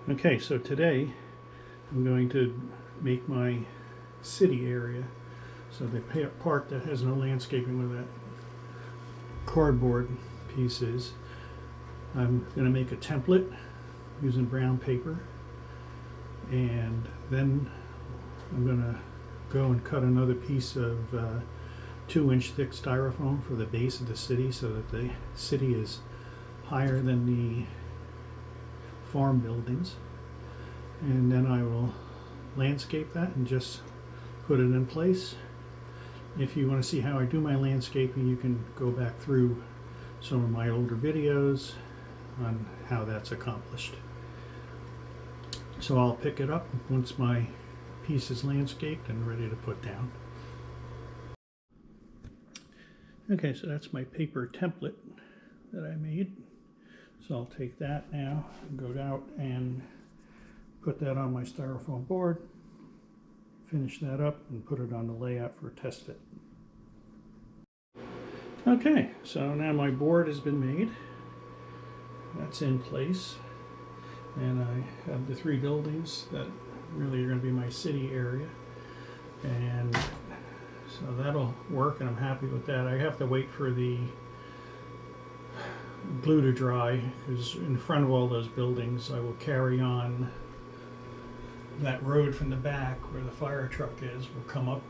Okay, so today I'm going to make my city area. So the part that has no landscaping with that cardboard pieces, I'm going to make a template using brown paper, and then I'm going to go and cut another piece of 2-inch thick styrofoam for the base of the city, so that the city is higher than the farm buildings. And then I will landscape that and just put it in place. If you want to see how I do my landscaping, you can go back through some of my older videos on how that's accomplished. So I'll pick it up once my piece is landscaped and ready to put down. Okay, so that's my paper template that I made. So I'll take that now and go out and put that on my styrofoam board, finish that up, and put it on the layout for a test fit. Okay, so now my board has been made. That's in place. And I have the 3 buildings that really are going to be my city area. And so that'll work, and I'm happy with that. I have to wait for the glue to dry, because in front of all those buildings I will carry on that road from the back where the fire truck is. Will come up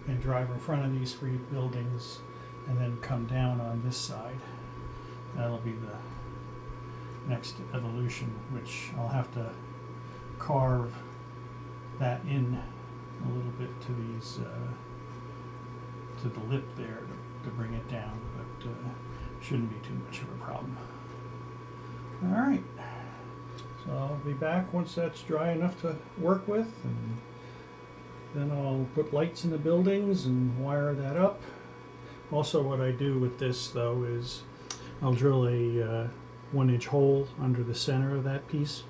and drive in front of these 3 buildings and then come down on this side. That'll be the next evolution, which I'll have to carve that in a little bit to these to the lip there to bring it down, but shouldn't be too much of a problem. All right, so I'll be back once that's dry enough to work with, and then I'll put lights in the buildings and wire that up. Also, what I do with this though is I'll drill a 1-inch hole under the center of that piece,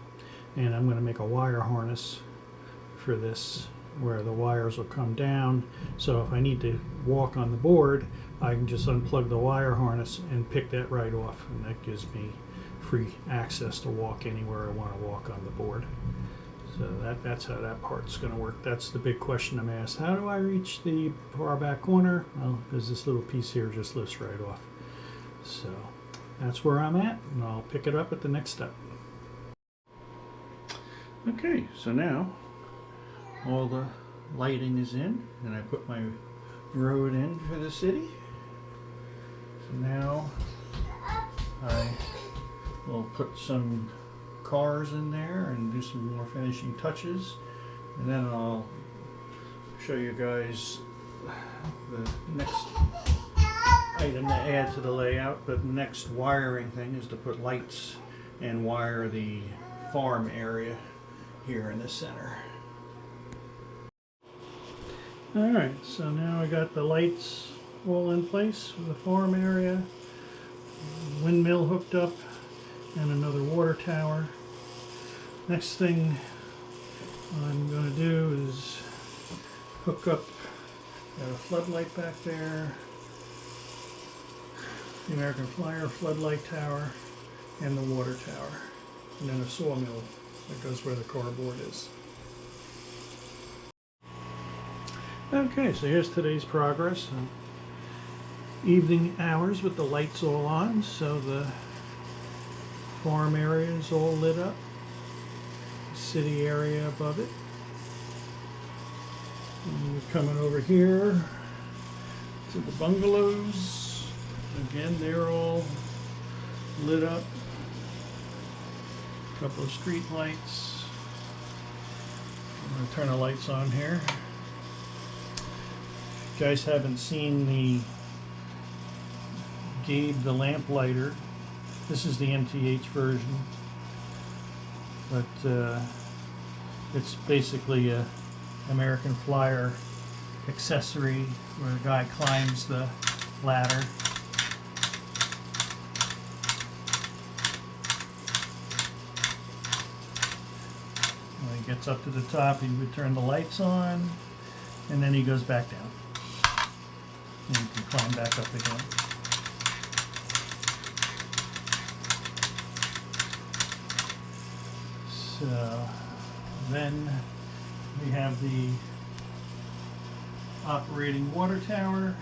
and I'm going to make a wire harness for this where the wires will come down, so if I need to walk on the board I can just unplug the wire harness and pick that right off, and that gives me free access to walk anywhere I want to walk on the board. So that's how that part's going to work. That's the big question I'm asked. How do I reach the far back corner? Well, because this little piece here just lifts right off. So that's where I'm at, and I'll pick it up at the next step. Okay, so now all the lighting is in, and I put my road in for the city. So now I will put some cars in there and do some more finishing touches, and then I'll show you guys the next item to add to the layout. But the next wiring thing is to put lights and wire the farm area here in the center. Alright, so now I got the lights all in place for the farm area, windmill hooked up, and another water tower. Next thing I'm going to do is hook up, got a floodlight back there, the American Flyer floodlight tower, and the water tower, and then a sawmill that goes where the cardboard is. Okay, so here's today's progress. Evening hours with the lights all on, so the farm area is all lit up, the city area above it. And we're coming over here to the bungalows. Again, they're all lit up. A couple of street lights. I'm going to turn the lights on here. If you guys haven't seen the Gabe the Lamplighter, this is the MTH version, but it's basically a American Flyer accessory where a guy climbs the ladder. When he gets up to the top, he would turn the lights on, and then he goes back down. And you can climb back up again. So then we have the operating water tower.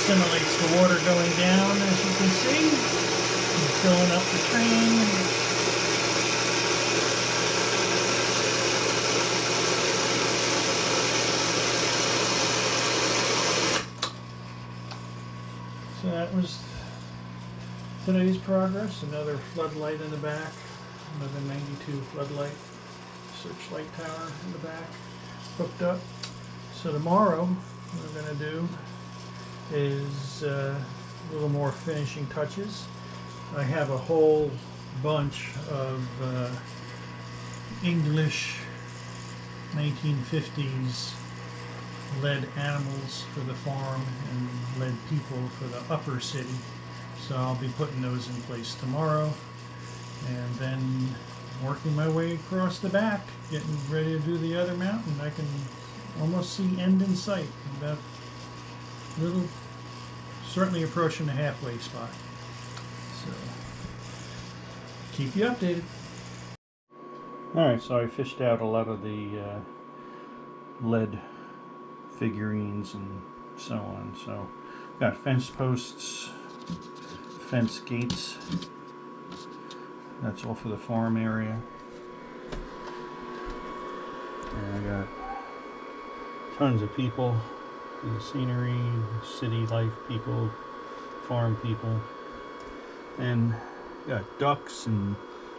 Simulates the water going down, as you can see, and filling up the train. So that was today's progress. Another floodlight in the back, another 92 floodlight, searchlight tower in the back, hooked up. So tomorrow, what we're going to do is a little more finishing touches. I have a whole bunch of English 1950s lead animals for the farm and lead people for the upper city. So I'll be putting those in place tomorrow, and then working my way across the back, getting ready to do the other mountain. I can almost see end in sight. About little, certainly approaching the halfway spot. So keep you updated. Alright, so I fished out a lot of the lead figurines and so on. So got fence posts, fence gates. That's all for the farm area. And I got tons of people. The scenery, city life people, farm people, and got ducks and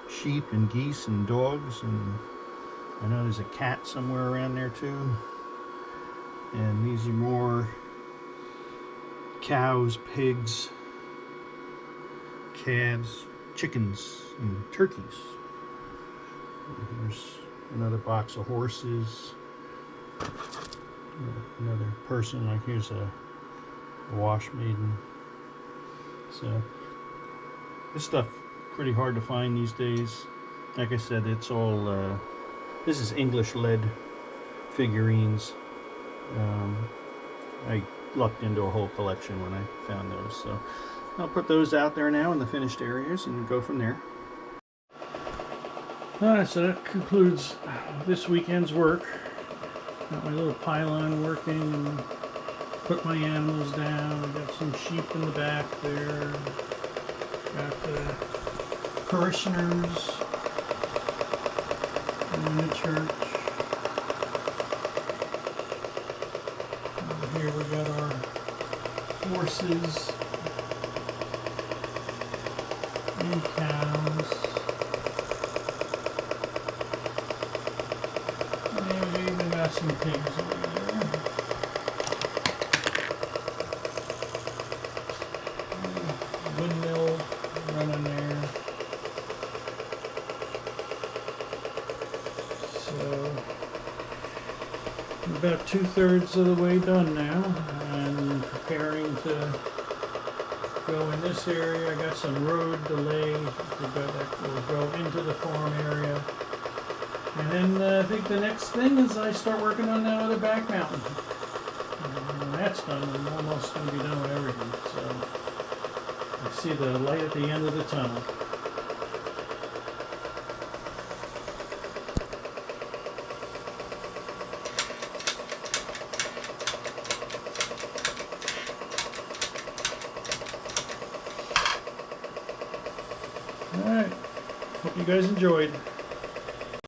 sheep and geese and dogs, and I know there's a cat somewhere around there too. And these are more cows, pigs, calves, chickens, and turkeys. And here's another box of horses. Another person, like here's a wash maiden. So this stuff pretty hard to find these days. Like I said, it's all this is English lead figurines. I lucked into a whole collection when I found those, so I'll put those out there now in the finished areas and go from there. Alright, so that concludes this weekend's work. Got my little pylon working and put my animals down. I got some sheep in the back there. Got the parishioners in the church. Over here we got our horses and cows. Some pigs over there. Windmill running there. So I'm about 2/3 of the way done now, and preparing to go in this area. I got some road to lay that will go into the farm area. And then I think the next thing is I start working on that other back mountain. And when that's done, I'm almost going to be done with everything. So I see the light at the end of the tunnel. Alright, hope you guys enjoyed.